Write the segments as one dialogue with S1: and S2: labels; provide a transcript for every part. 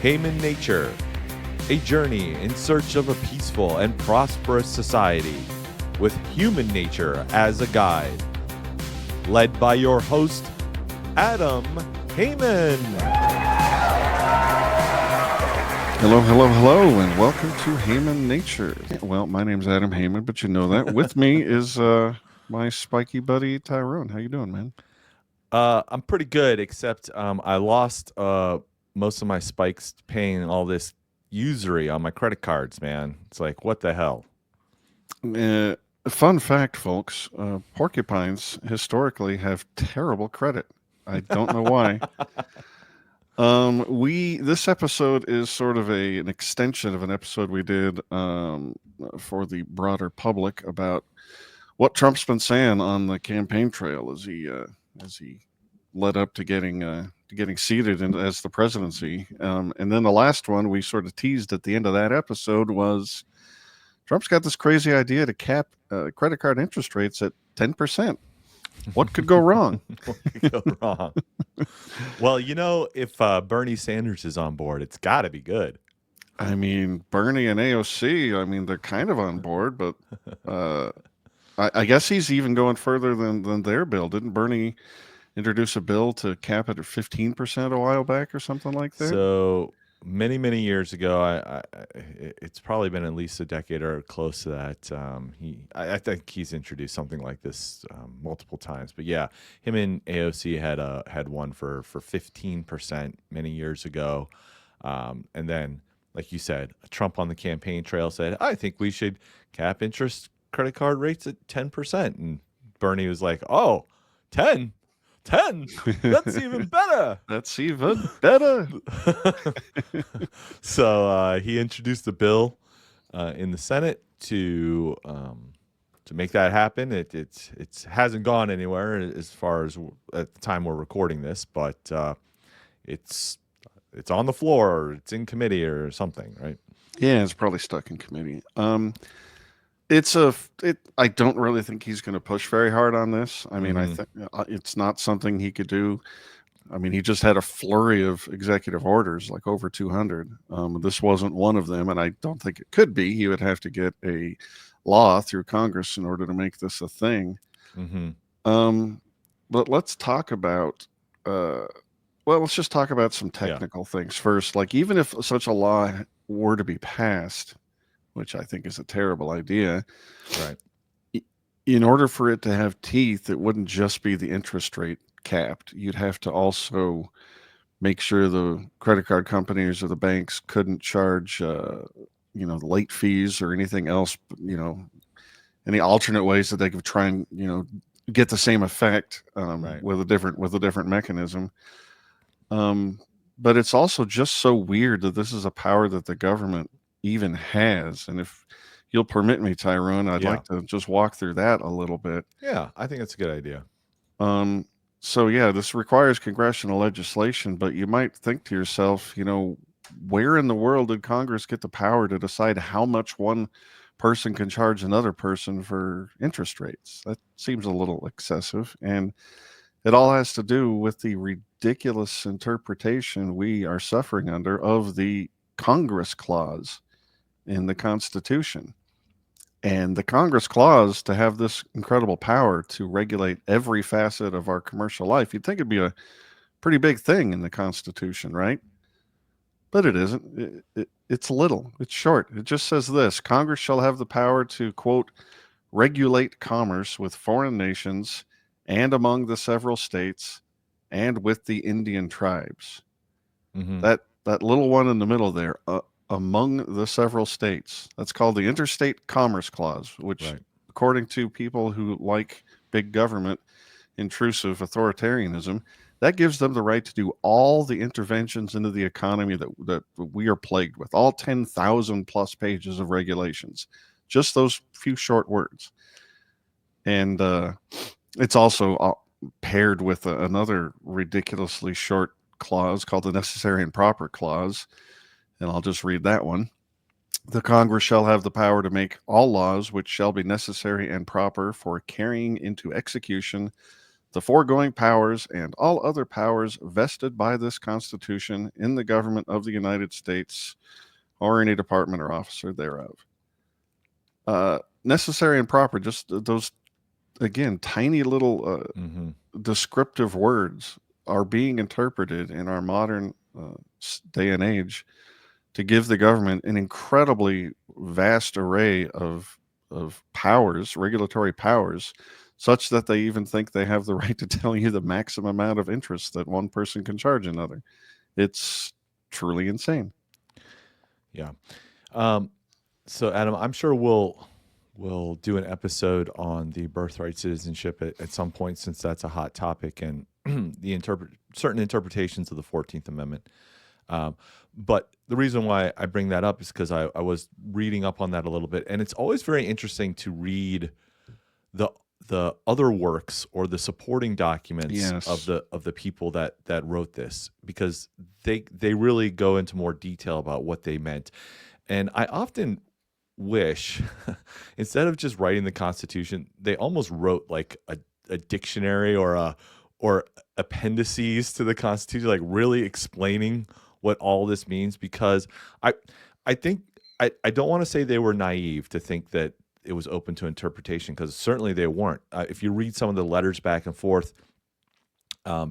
S1: Haman Nature, a journey in search of a peaceful and prosperous society with human nature as a guide. Led by your host, Adam Haman.
S2: Hello, hello, hello, and welcome to Haman Nature. Well, my name's Adam Haman, but you know that. With me is my spiky buddy, Tyrone. How you doing, man?
S1: I'm pretty good, except I lost most of my spikes paying all this usury on my credit cards, man. It's like, what the hell?
S2: Fun fact, folks, porcupines historically have terrible credit. I don't know why. This episode is sort of an extension of an episode we did for the broader public about what Trump's been saying on the campaign trail as he led up to getting seated as the presidency. And then the last one we sort of teased at the end of that episode was Trump's got this crazy idea to cap credit card interest rates at 10%. What could go wrong?
S1: What could go wrong? Well, you know, if Bernie Sanders is on board, it's got to be good.
S2: I mean, Bernie and AOC, I mean, they're kind of on board, but I guess he's even going further than their bill. Didn't Bernie introduce a bill to cap it at 15% a while back or something like that?
S1: So many years ago, it's probably been at least a decade or close to that. I think he's introduced something like this multiple times. But yeah, him and AOC had one for 15% many years ago, and then, like you said, Trump on the campaign trail said, "I think we should cap interest credit card rates at 10%," and Bernie was like, "Oh, 10." That's even better.
S2: That's even better.
S1: So he introduced a bill in the Senate to make that happen. It hasn't gone anywhere as far as at the time we're recording this, but it's on the floor or it's in committee or something, right?
S2: Yeah, it's probably stuck in committee. I don't really think he's going to push very hard on this. I mean, I think it's not something he could do. I mean, he just had a flurry of executive orders, like over 200. This wasn't one of them, and I don't think it could be. He would have to get a law through Congress in order to make this a thing. But let's talk about, let's just talk about some technical things first. Like, even if such a law were to be passed, which I think is a terrible idea.
S1: Right.
S2: In order for it to have teeth, it wouldn't just be the interest rate capped. You'd have to also make sure the credit card companies or the banks couldn't charge, late fees or anything else, any alternate ways that they could try and, get the same effect
S1: right.
S2: with a different mechanism. But it's also just so weird that this is a power that the government even has. And if you'll permit me, Tyrone, I'd like to just walk through that a little bit.
S1: Yeah, I think that's a good idea.
S2: So yeah, this requires congressional legislation, but you might think to yourself, where in the world did Congress get the power to decide how much one person can charge another person for interest rates? That seems a little excessive, and it all has to do with the ridiculous interpretation we are suffering under of the Congress clause in the Constitution. And the Congress clause, to have this incredible power to regulate every facet of our commercial life, you'd think it'd be a pretty big thing in the Constitution, right? But it isn't. It's little. It's short. It just says this: Congress shall have the power to, quote, regulate commerce with foreign nations and among the several states and with the Indian tribes. That little one in the middle there, among the several states, that's called the Interstate Commerce Clause, which, according to people who like big government, intrusive authoritarianism, that gives them the right to do all the interventions into the economy that we are plagued with, all 10,000 plus pages of regulations, just those few short words. And it's also paired with another ridiculously short clause called the Necessary and Proper Clause. And I'll just read that one. The Congress shall have the power to make all laws which shall be necessary and proper for carrying into execution the foregoing powers and all other powers vested by this Constitution in the government of the United States or any department or officer thereof. Necessary and proper, just those, again, tiny little descriptive words are being interpreted in our modern day and age to give the government an incredibly vast array of powers, regulatory powers, such that they even think they have the right to tell you the maximum amount of interest that one person can charge another. It's truly insane.
S1: Yeah. So Adam, I'm sure we'll do an episode on the birthright citizenship at some point, since that's a hot topic, and the certain interpretations of the 14th Amendment. But the reason why I bring that up is because I was reading up on that a little bit, and it's always very interesting to read the other works or the supporting documents of the people that wrote this, because they really go into more detail about what they meant. And I often wish instead of just writing the Constitution, they almost wrote like a dictionary or appendices to the Constitution, like really explaining what all this means, because I think I don't want to say they were naive to think that it was open to interpretation, because certainly they weren't. If you read some of the letters back and forth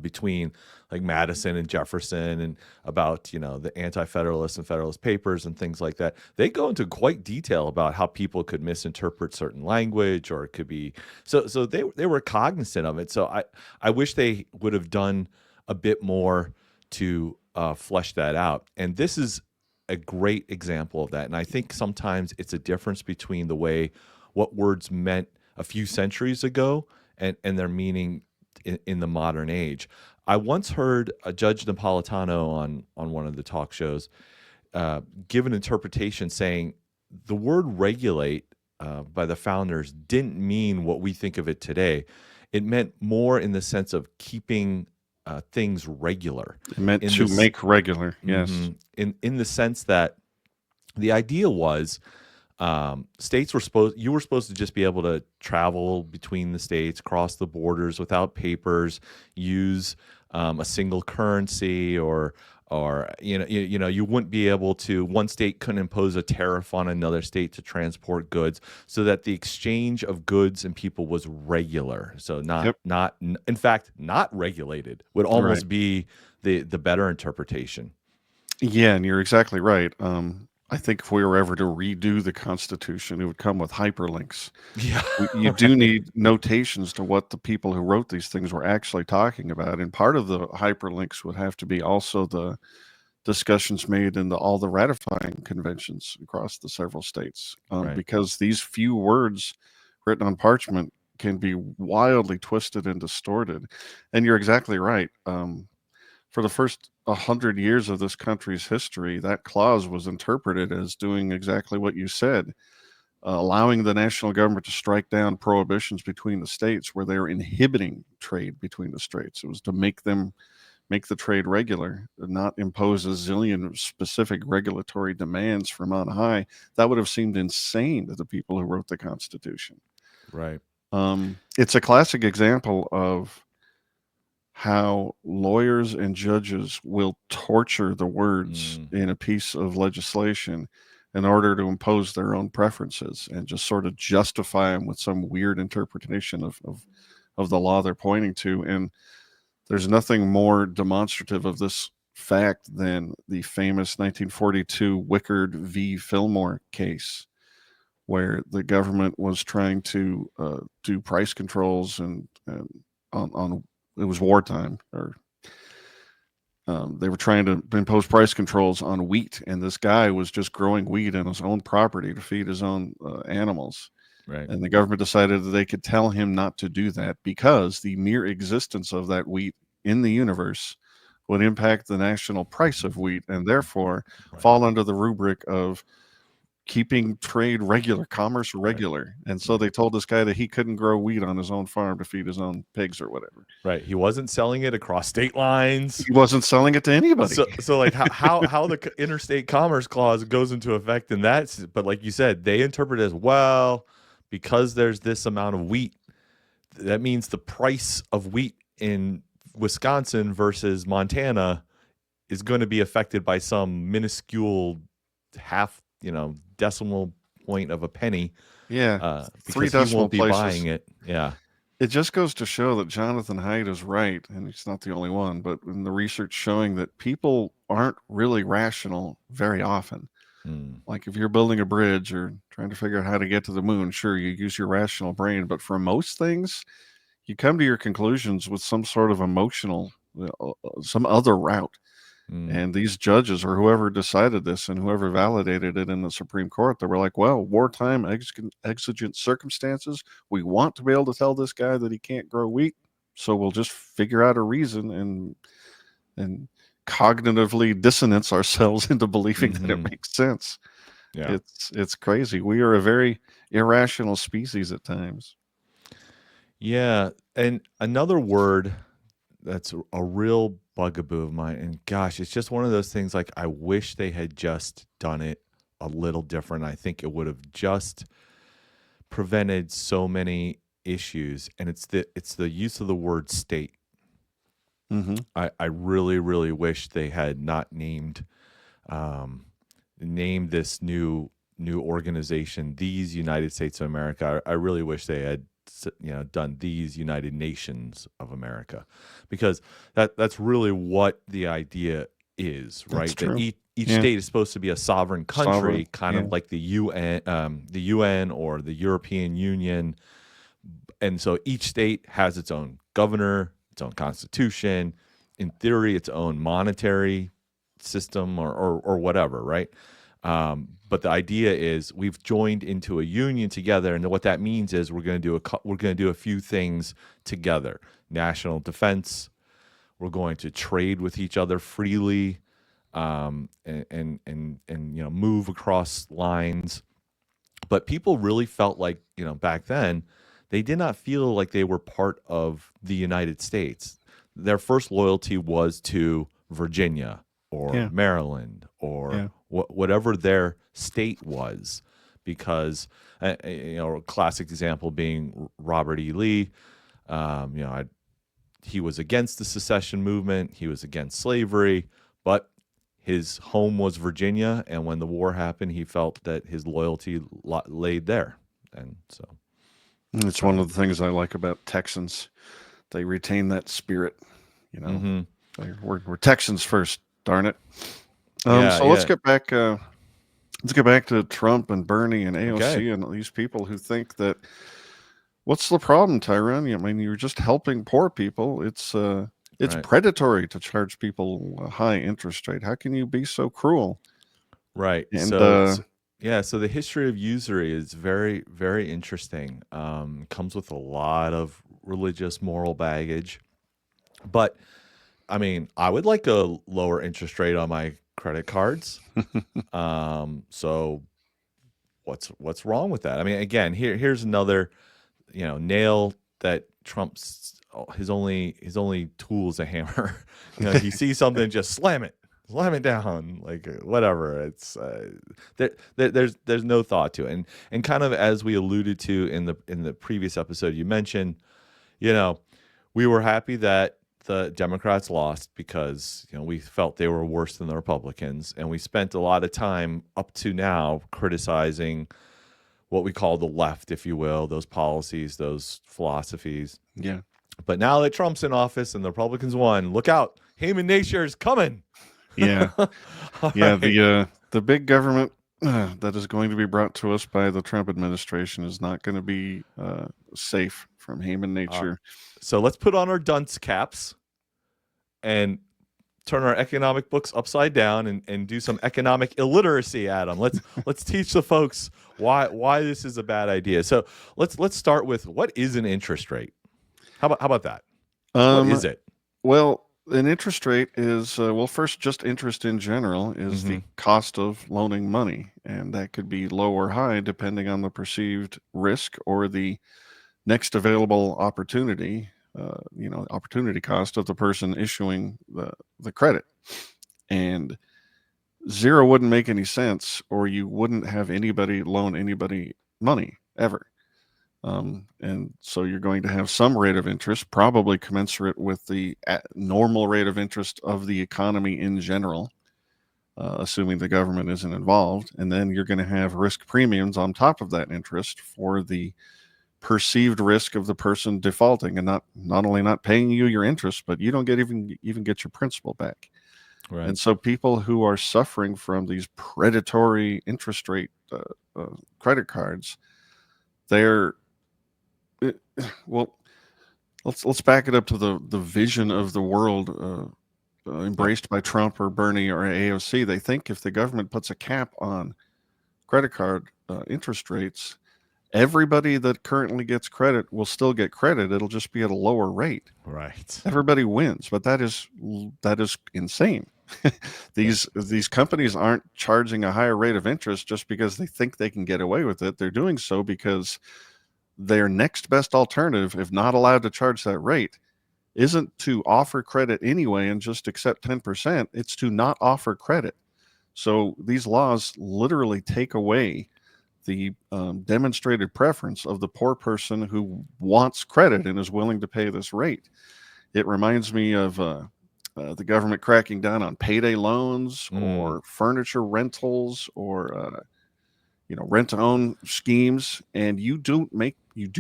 S1: between like Madison and Jefferson, and about, the Anti-Federalist and Federalist Papers and things like that, they go into quite detail about how people could misinterpret certain language, or it could be so they were cognizant of it. So I wish they would have done a bit more to flesh that out. And this is a great example of that. And I think sometimes it's a difference between the way what words meant a few centuries ago and their meaning in the modern age. I once heard a Judge Napolitano on one of the talk shows give an interpretation saying the word regulate by the founders didn't mean what we think of it today. It meant more in the sense of keeping things regular.
S2: It meant to make regular, yes.
S1: In the sense that the idea was states you were supposed to just be able to travel between the states, cross the borders without papers, use a single currency, or you wouldn't be able to, one state couldn't impose a tariff on another state to transport goods, so that the exchange of goods and people was regular. So not in fact not regulated would almost be the better interpretation.
S2: Yeah, and you're exactly right. I think if we were ever to redo the Constitution, it would come with hyperlinks.
S1: Yeah.
S2: You do need notations to what the people who wrote these things were actually talking about. And part of the hyperlinks would have to be also the discussions made in all the ratifying conventions across the several states, because these few words written on parchment can be wildly twisted and distorted. And you're exactly right. For the first 100 years of this country's history, that clause was interpreted as doing exactly what you said, allowing the national government to strike down prohibitions between the states where they were inhibiting trade between the states. It was to make the trade regular, not impose a zillion specific regulatory demands from on high. That would have seemed insane to the people who wrote the Constitution.
S1: Right.
S2: It's a classic example of how lawyers and judges will torture the words in a piece of legislation in order to impose their own preferences and just sort of justify them with some weird interpretation of the law they're pointing to. And there's nothing more demonstrative of this fact than the famous 1942 Wickard v. Filmore case, where the government was trying to do price controls and on it was wartime, or they were trying to impose price controls on wheat, and this guy was just growing wheat on his own property to feed his own animals.
S1: Right.
S2: And the government decided that they could tell him not to do that because the mere existence of that wheat in the universe would impact the national price of wheat, and therefore fall under the rubric of keeping trade regular, commerce regular. And so they told this guy that he couldn't grow wheat on his own farm to feed his own pigs or whatever.
S1: Right. He wasn't selling it across state lines.
S2: He wasn't selling it to anybody.
S1: So like how the interstate commerce clause goes into effect in that. But like you said, they interpret it as, well, because there's this amount of wheat, that means the price of wheat in Wisconsin versus Montana is going to be affected by some minuscule half, decimal point of a penny,
S2: Yeah, 3
S1: because he
S2: decimal
S1: won't be
S2: places.
S1: buying it. Yeah.
S2: It just goes to show that Jonathan Haidt is right, and he's not the only one, but in the research showing that people aren't really rational very often.
S1: Mm.
S2: Like if you're building a bridge or trying to figure out how to get to the moon, sure, you use your rational brain, but for most things, you come to your conclusions with some sort of emotional, some other route.
S1: Mm.
S2: And these judges or whoever decided this and whoever validated it in the Supreme Court, they were like, well, wartime exigent circumstances, we want to be able to tell this guy that he can't grow wheat. So we'll just figure out a reason and cognitively dissonance ourselves into believing that it makes sense.
S1: Yeah.
S2: It's crazy. We are a very irrational species at times.
S1: Yeah. And another word that's a real bugaboo of mine, and gosh, it's just one of those things, like, I wish they had just done it a little different. I think it would have just prevented so many issues, and it's the use of the word state.
S2: Mm-hmm.
S1: I really, really wish they had not named this new organization these United States of America. I really wish they had done these United Nations of America, because that's really what the idea is, right?
S2: That's true.
S1: That each
S2: Yeah.
S1: state is supposed to be a sovereign country,
S2: Sovereign,
S1: kind
S2: yeah.
S1: of like the UN or the European Union. And so each state has its own governor, its own constitution, in theory, its own monetary system or whatever, right? But the idea is we've joined into a union together, and what that means is we're going to do a few things together: national defense. We're going to trade with each other freely, and move across lines. But people really felt like, back then, they did not feel like they were part of the United States. Their first loyalty was to Virginia or
S2: Yeah.
S1: Maryland or
S2: Yeah.
S1: whatever their state was, because a classic example being Robert E. Lee. He was against the secession movement. He was against slavery, but his home was Virginia, and when the war happened, he felt that his loyalty laid there, and so
S2: it's one of the things I like about Texans. They retain that spirit,
S1: Mm-hmm.
S2: We're Texans first, darn it.
S1: Yeah,
S2: so let's
S1: yeah.
S2: get back. Let's get back to Trump and Bernie and AOC
S1: Okay.
S2: and these people who think that. What's the problem, Tyrone? I mean, you're just helping poor people. It's
S1: Right.
S2: predatory to charge people a high interest rate. How can you be so cruel?
S1: Right.
S2: And
S1: So the history of usury is very, very interesting. Comes with a lot of religious moral baggage, but I mean, I would like a lower interest rate on my credit cards. So what's wrong with that? I mean, again, here's another, nail that Trump's his only tool is a hammer. He sees something, just slam it down, like, whatever. It's there's no thought to it, and kind of as we alluded to in the previous episode you mentioned, we were happy that the Democrats lost because we felt they were worse than the Republicans, and we spent a lot of time up to now criticizing what we call the left, if you will, those policies, those philosophies.
S2: yeah,
S1: But now that Trump's in office and the Republicans won, look out, Haman Nature is coming.
S2: yeah,
S1: yeah.
S2: Right. The big government that is going to be brought to us by the Trump administration is not going to be safe from Haman Nature.
S1: So let's put on our dunce caps and turn our economic books upside down and do some economic illiteracy, Adam. Let's teach the folks why this is a bad idea. So let's start with, what is an interest rate? How about that? What is it?
S2: Well, an interest rate is first, just interest in general is the cost of loaning money, and that could be low or high depending on the perceived risk or the next available opportunity. Opportunity cost of the person issuing the credit. And zero wouldn't make any sense, or you wouldn't have anybody loan anybody money ever. And so you're going to have some rate of interest, probably commensurate with the normal rate of interest of the economy in general, assuming the government isn't involved. And then you're going to have risk premiums on top of that interest for the perceived risk of the person defaulting and not only not paying you your interest, but you don't even get your principal back.
S1: Right.
S2: And so people who are suffering from these predatory interest rate credit cards, they're well, let's back it up to the vision of the world embraced by Trump or Bernie or AOC. They think if the government puts a cap on credit card interest rates, everybody that currently gets credit will still get credit. It'll just be at a lower rate.
S1: Right.
S2: Everybody wins, but that is insane. These companies aren't charging a higher rate of interest just because they think they can get away with it. They're doing so because their next best alternative, if not allowed to charge that rate, isn't to offer credit anyway and just accept 10%. It's to not offer credit. So these laws literally take away the demonstrated preference of the poor person who wants credit and is willing to pay this rate. It reminds me of the government cracking down on payday loans or furniture rentals or rent-to-own schemes, and you do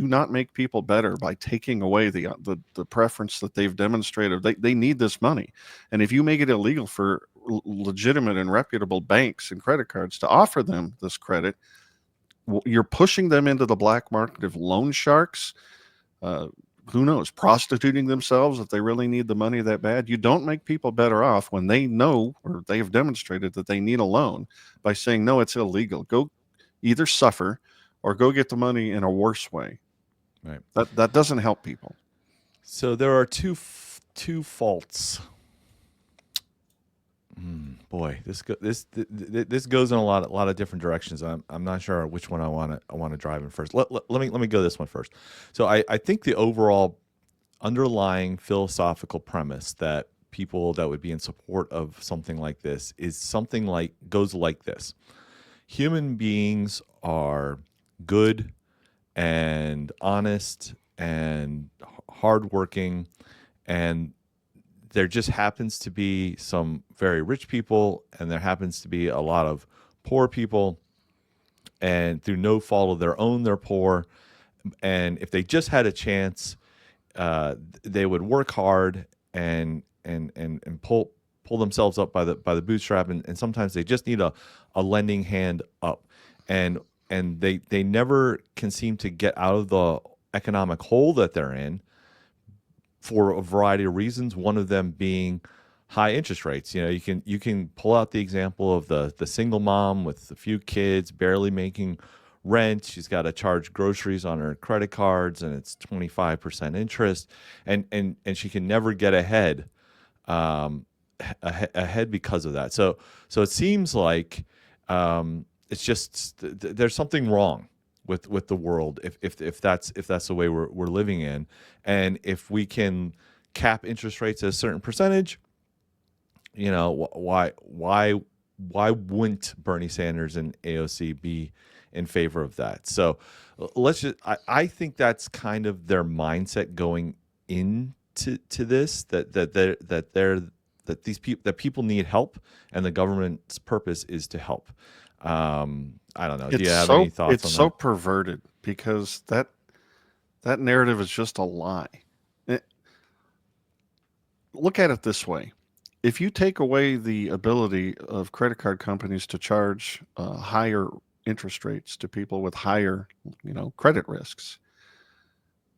S2: not make people better by taking away the preference that they've demonstrated. They need this money, and if you make it illegal for legitimate and reputable banks and credit cards to offer them this credit, you're pushing them into the black market of loan sharks. Who knows, prostituting themselves if they really need the money that bad. You don't make people better off when they know or they have demonstrated that they need a loan by saying, no, it's illegal. Go either suffer or go get the money in a worse way.
S1: Right.
S2: That doesn't help people.
S1: So there are two faults. Boy, this goes in a lot of different directions. I'm not sure which one I want to drive in first. Let me go this one first. So I think the overall underlying philosophical premise that people that would be in support of something like this is something like goes like this: human beings are good and honest and hardworking, and there just happens to be some very rich people, and there happens to be a lot of poor people, and through no fault of their own, they're poor. And if they just had a chance, they would work hard and pull themselves up by the bootstrap, and sometimes they just need a lending hand up, and they never can seem to get out of the economic hole that they're in for a variety of reasons. One of them being high interest rates. You can pull out the example of the single mom with a few kids, barely making rent. She's got to charge groceries on her credit cards, and it's 25% interest, and she can never get ahead because of that. So it seems like it's just there's something wrong with the world if that's the way we're living in. And if we can cap interest rates at a certain percentage, why wouldn't Bernie Sanders and AOC be in favor of that? So I think that's kind of their mindset going into this, that people need help, and the government's purpose is to help. I don't know. Do you have any thoughts on that?
S2: It's so perverted because that narrative is just a lie. Look at it this way. If you take away the ability of credit card companies to charge higher interest rates to people with higher, credit risks,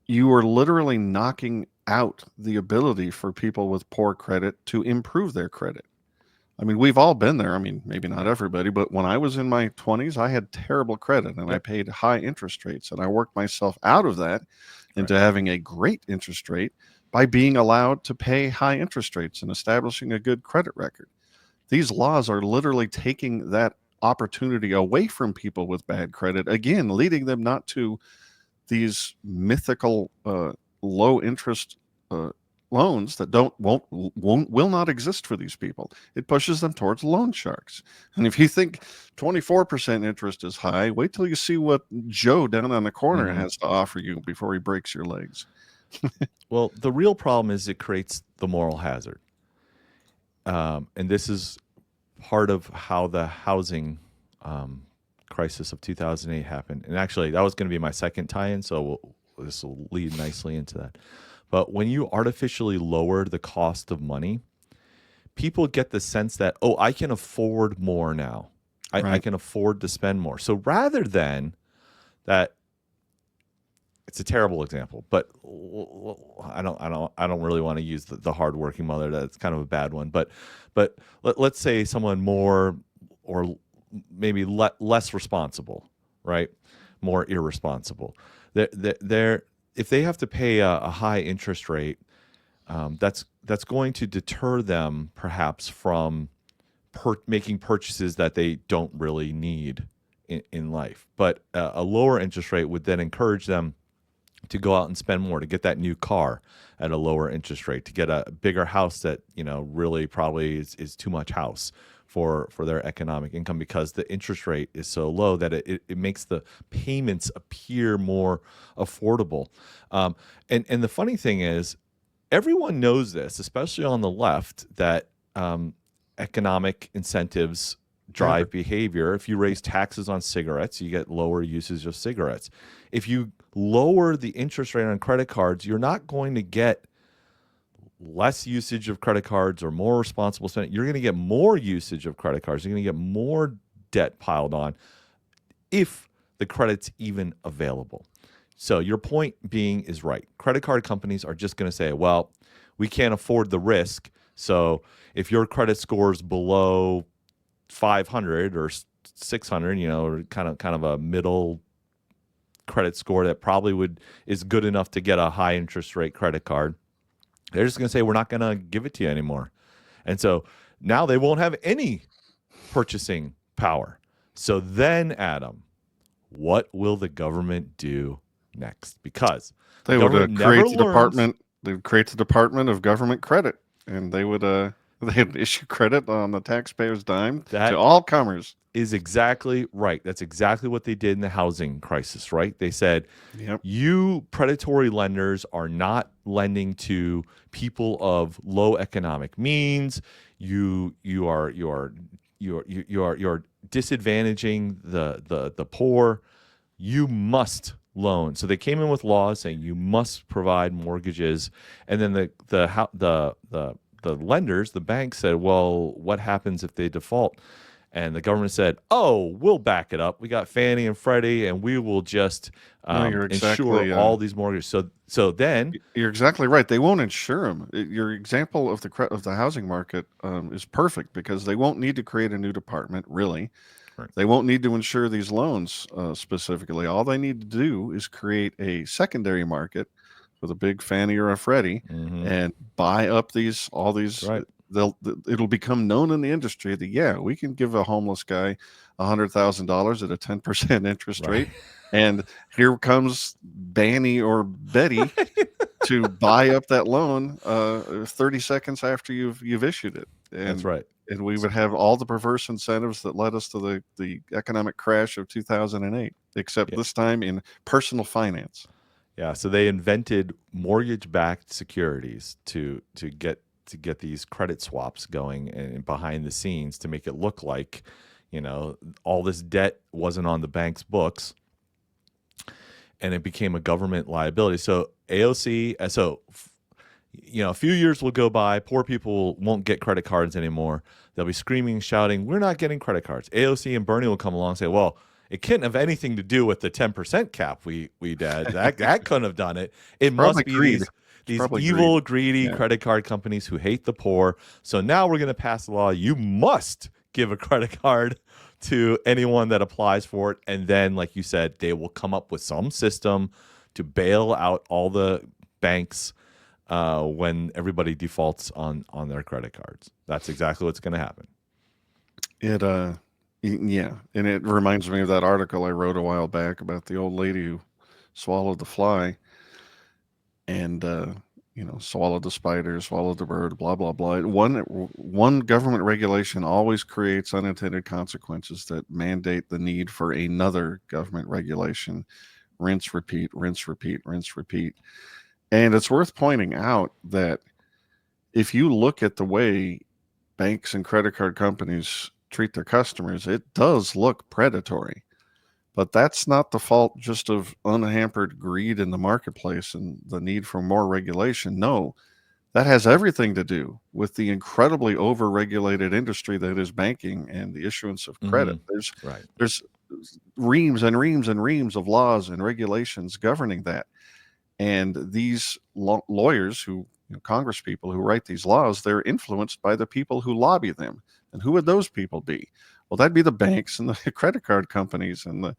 S2: you are literally knocking out the ability for people with poor credit to improve their credit. I mean, we've all been there. I mean, maybe not everybody, but when I was in my 20s, I had terrible credit and I paid high interest rates, and I worked myself out of that into having a great interest rate by being allowed to pay high interest rates and establishing a good credit record. These laws are literally taking that opportunity away from people with bad credit, again, leading them not to these mythical low interest loans that will not exist for these people. It pushes them towards loan sharks. And if you think 24% interest is high, wait till you see what Joe down on the corner
S1: Mhm.
S2: has to offer you before he breaks your legs.
S1: Well, the real problem is it creates the moral hazard. And this is part of how the housing crisis of 2008 happened. And actually, that was going to be my second tie-in, so this will lead nicely into that. But when you artificially lower the cost of money, people get the sense that, oh, I can afford more now. I
S2: Right.
S1: can afford to spend more. So rather than that, it's a terrible example, but I don't really want to use the hardworking mother. That's kind of a bad one. But let's say someone more or maybe less responsible, right? More irresponsible. They're if they have to pay a high interest rate, that's going to deter them perhaps from making purchases that they don't really need in life. But a lower interest rate would then encourage them to go out and spend more, to get that new car at a lower interest rate, to get a bigger house that, really probably is too much house for their economic income, because the interest rate is so low that it makes the payments appear more affordable. And the funny thing is, everyone knows this, especially on the left, that economic incentives drive behavior. If you raise taxes on cigarettes, you get lower usage of cigarettes. If you lower the interest rate on credit cards, you're not going to get less usage of credit cards or more responsible spending. You're going to get more usage of credit cards. You're going to get more debt piled on if the credit's even available. So your point being is right. Credit card companies are just going to say, well, we can't afford the risk. So if your credit score is below 500 or 600, or kind of a middle credit score that probably is good enough to get a high interest rate credit card, they're just going to say, we're not going to give it to you anymore. And so now they won't have any purchasing power. So then, Adam, what will the government do next? Because
S2: They would
S1: government never
S2: create the
S1: learns.
S2: department. They would create the Department of Government Credit, and they would they'd issue credit on the taxpayer's dime to all comers.
S1: Is exactly right. That's exactly what they did in the housing crisis, right? They said,
S2: Yep.
S1: you predatory lenders are not lending to people of low economic means. You are disadvantaging the poor. You must loan. So they came in with laws saying you must provide mortgages, and then the lenders, the banks, said, well, what happens if they default? And the government said, oh, we'll back it up. We got Fannie and Freddie, and we will just insure all these mortgages. So then
S2: you're exactly right. They won't insure them. Your example of the housing market is perfect, because they won't need to create a new department, really.
S1: Right.
S2: They won't need to insure these loans specifically. All they need to do is create a secondary market with a big Fannie or a Freddie and buy up all these.
S1: Right.
S2: It'll become known in the industry that, we can give a homeless guy $100,000 at a 10% interest rate, and here comes Banny or Betty to buy up that loan 30 seconds after you've issued it. And,
S1: that's right.
S2: And we would have all the perverse incentives that led us to the economic crash of 2008, except this time in personal finance.
S1: Yeah, so they invented mortgage-backed securities to get these credit swaps going, and behind the scenes to make it look like, all this debt wasn't on the bank's books, and it became a government liability. So AOC, a few years will go by, poor people won't get credit cards anymore. They'll be screaming, shouting, we're not getting credit cards. AOC and Bernie will come along and say, well, it couldn't have anything to do with the 10% cap we did. That couldn't have done it. It must be
S2: greed.
S1: These evil, greedy credit card companies who hate the poor. So now we're going to pass a law. You must give a credit card to anyone that applies for it. And then, like you said, they will come up with some system to bail out all the banks when everybody defaults on their credit cards. That's exactly what's going to happen.
S2: And it reminds me of that article I wrote a while back about the old lady who swallowed the fly. And swallow the spider, swallow the bird, blah blah blah. One government regulation always creates unintended consequences that mandate the need for another government regulation. Rinse, repeat, rinse, repeat, rinse, repeat. And it's worth pointing out that if you look at the way banks and credit card companies treat their customers, it does look predatory. But that's not the fault just of unhampered greed in the marketplace and the need for more regulation. No, that has everything to do with the incredibly overregulated industry that is banking and the issuance of credit.
S1: Right.
S2: There's reams and reams and reams of laws and regulations governing that. And these lawyers who, Congress people who write these laws, they're influenced by the people who lobby them. And who would those people be? Well, that'd be the banks and the credit card companies, and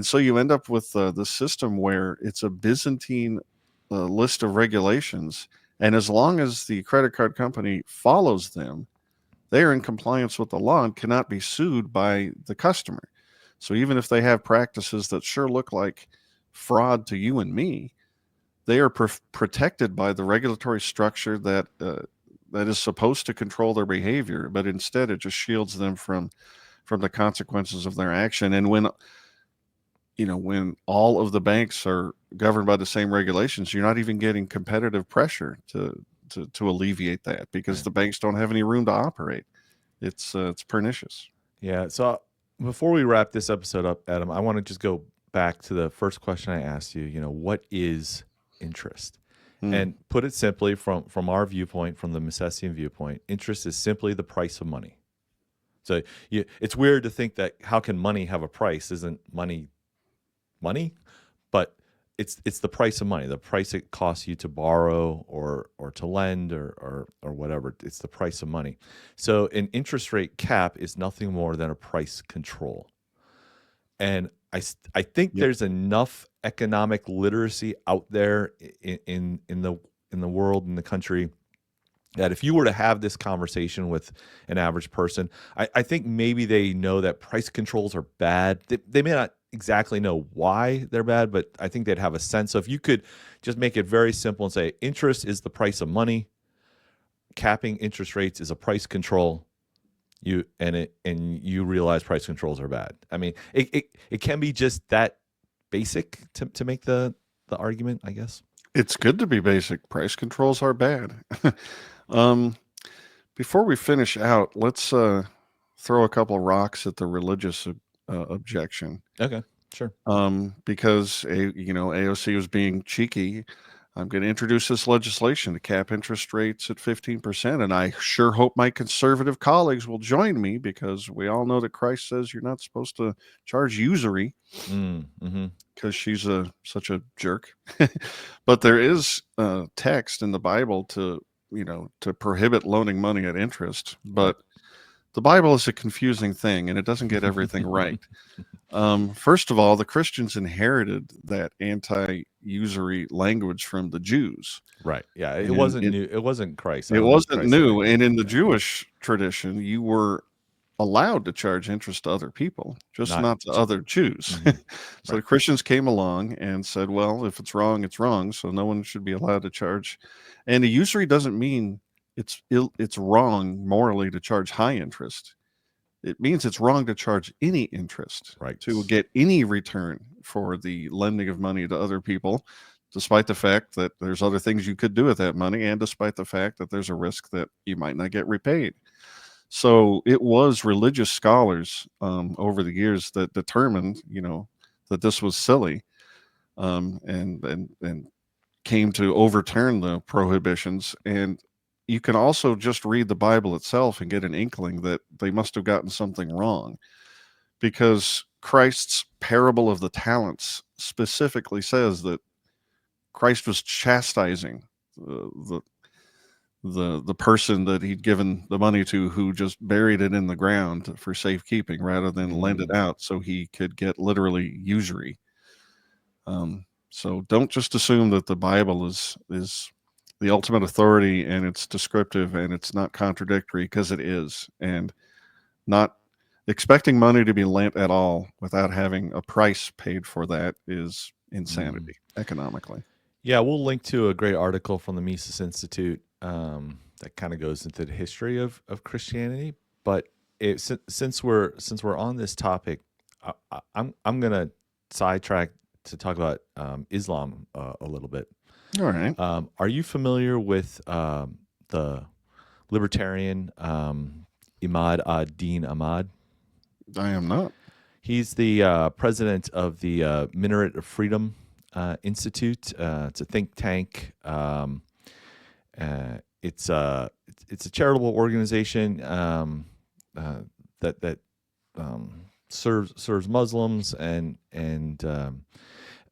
S2: so you end up with the system where it's a Byzantine list of regulations, and as long as the credit card company follows them, they are in compliance with the law and cannot be sued by the customer. So even if they have practices that sure look like fraud to you and me, they are protected by the regulatory structure that is supposed to control their behavior, but instead it just shields them from the consequences of their action. And when all of the banks are governed by the same regulations, you're not even getting competitive pressure to alleviate that, because the banks don't have any room to operate. It's pernicious.
S1: Yeah. So before we wrap this episode up, Adam, I want to just go back to the first question I asked you. What is interest? And put it simply, from our viewpoint, from the Misesian viewpoint, interest is simply the price of money. So it's weird to think that how can money have a price? Isn't money? But it's the price of money, the price it costs you to borrow or to lend or whatever. It's the price of money. So an interest rate cap is nothing more than a price control. And I think there's enough economic literacy out there in the world, in the country, that if you were to have this conversation with an average person, I think maybe they know that price controls are bad. They may not exactly know why they're bad, but I think they'd have a sense. So if you could just make it very simple and say interest is the price of money, capping interest rates is a price control, you realize price controls are bad. I mean, it can be just that basic to make the argument, I guess.
S2: It's good to be basic. Price controls are bad. Before we finish out, let's throw a couple of rocks at the religious objection.
S1: Okay, sure.
S2: Because AOC was being cheeky. I'm going to introduce this legislation to cap interest rates at 15%, and I sure hope my conservative colleagues will join me, because we all know that Christ says you're not supposed to charge usury, because she's such a jerk. But there is text in the Bible to prohibit loaning money at interest, but the Bible is a confusing thing, and it doesn't get everything right. First of all, the Christians inherited that anti-usury language from the Jews.
S1: Right. Yeah. It wasn't new. It wasn't Christ.
S2: It wasn't new. And in the Jewish tradition, you were allowed to charge interest to other people, just not to other Jews. So the Christians came along and said, well, if it's wrong, it's wrong. So no one should be allowed to charge. And the usury doesn't mean it's wrong morally to charge high interest. It means it's wrong to charge any interest, to get any return for the lending of money to other people, despite the fact that there's other things you could do with that money, and despite the fact that there's a risk that you might not get repaid. So it was religious scholars over the years that determined, that this was silly, and came to overturn the prohibitions. And you can also just read the Bible itself and get an inkling that they must have gotten something wrong, because Christ's parable of the talents specifically says that Christ was chastising the person that he'd given the money to, who just buried it in the ground for safekeeping rather than lend it out so he could get literally usury. So don't just assume that the Bible is the ultimate authority and it's descriptive and it's not contradictory, because it is. And not expecting money to be lent at all without having a price paid for that is insanity economically.
S1: Yeah, we'll link to a great article from the Mises Institute that kind of goes into the history of Christianity. But since we're on this topic, I'm gonna sidetrack to talk about Islam a little bit.
S2: All right.
S1: Are you familiar with the libertarian Imad ad-Din Ahmad?
S2: I am not.
S1: He's the president of the Minaret of Freedom Institute. It's a think tank. It's a charitable organization that serves Muslims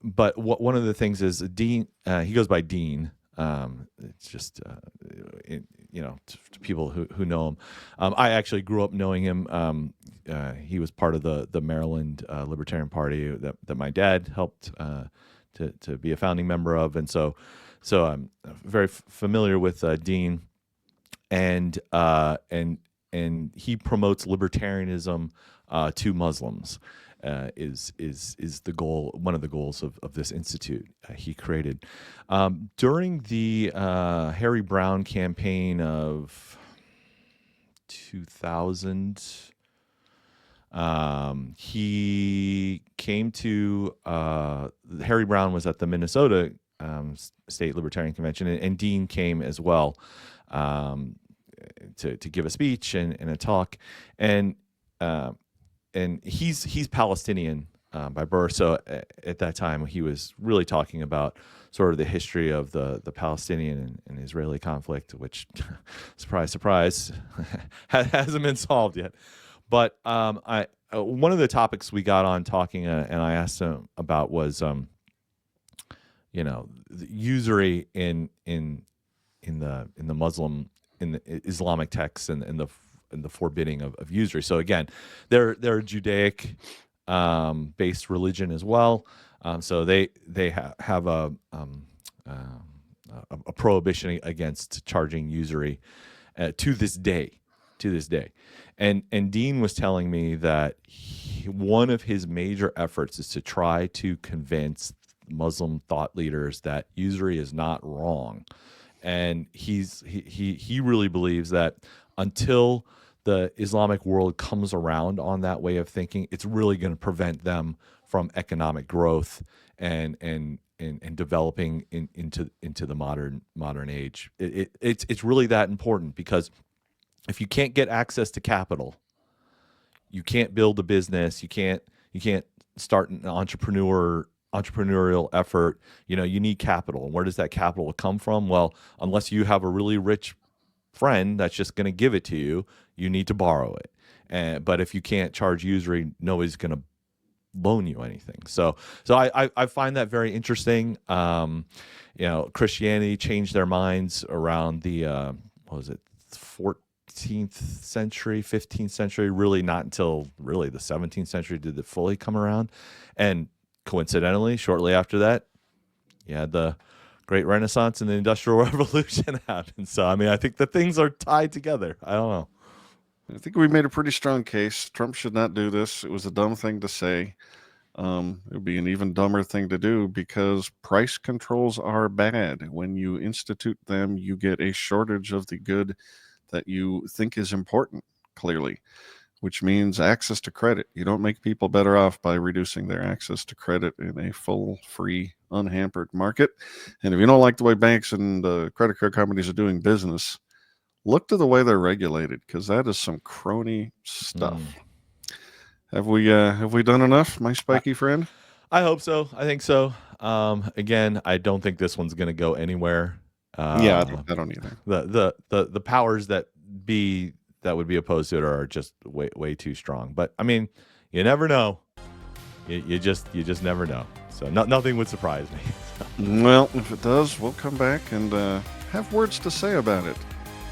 S1: but one of the things is Dean. He goes by Dean. It's just to people who know him. I actually grew up knowing him. He was part of the Maryland Libertarian Party that my dad helped to be a founding member of, and so I'm very familiar with Dean, and he promotes libertarianism to Muslims. Is the goal, one of the goals of this institute he created during the Harry Brown campaign of 2000. He came to Harry Brown was at the Minnesota State Libertarian Convention, and Dean came as well to give a speech and a talk, and he's Palestinian by birth. So at that time, he was really talking about sort of the history of the Palestinian and Israeli conflict, which, surprise, surprise, hasn't been solved yet. But one of the topics we got on talking, and I asked him about was, the usury in the Muslim, in the Islamic texts and the forbidding of usury. So again, they're a Judaic based religion as well. So they have a prohibition against charging usury to this day. And Dean was telling me that one of his major efforts is to try to convince Muslim thought leaders that usury is not wrong. And he really believes that until the Islamic world comes around on that way of thinking, it's really going to prevent them from economic growth and developing into the modern age. It's really that important, because if you can't get access to capital, you can't build a business, you can't start an entrepreneurial effort. You need capital. And where does that capital come from? Well, unless you have a really rich friend that's just going to give it to you, you need to borrow it. But if you can't charge usury, nobody's going to loan you anything. So I find that very interesting. Christianity changed their minds around the 14th century, 15th century, really not until really the 17th century did it fully come around. And coincidentally, shortly after that, you had the Great Renaissance and the Industrial Revolution happened. So, I think the things are tied together. I don't know.
S2: I think we made a pretty strong case. Trump should not do this. It was a dumb thing to say. It would be an even dumber thing to do, because price controls are bad. When you institute them, you get a shortage of the good that you think is important, clearly, which means access to credit. You don't make people better off by reducing their access to credit in a full, free, unhampered market. And if you don't like the way banks and credit card companies are doing business, look to the way they're regulated, because that is some crony stuff. Have we done enough, my spiky friend?
S1: I hope so. I think so. Again, I don't think this one's going to go anywhere.
S2: I don't either.
S1: The powers that would be opposed to it are just way too strong. But you never know. You just never know. So nothing would surprise me.
S2: Well, if it does, we'll come back and have words to say about it.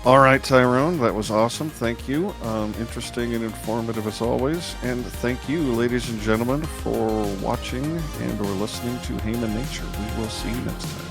S2: All right, Tyrone, that was awesome. Thank you. Interesting and informative as always. And thank you, ladies and gentlemen, for watching and or listening to Haman Nature. We will see you next time.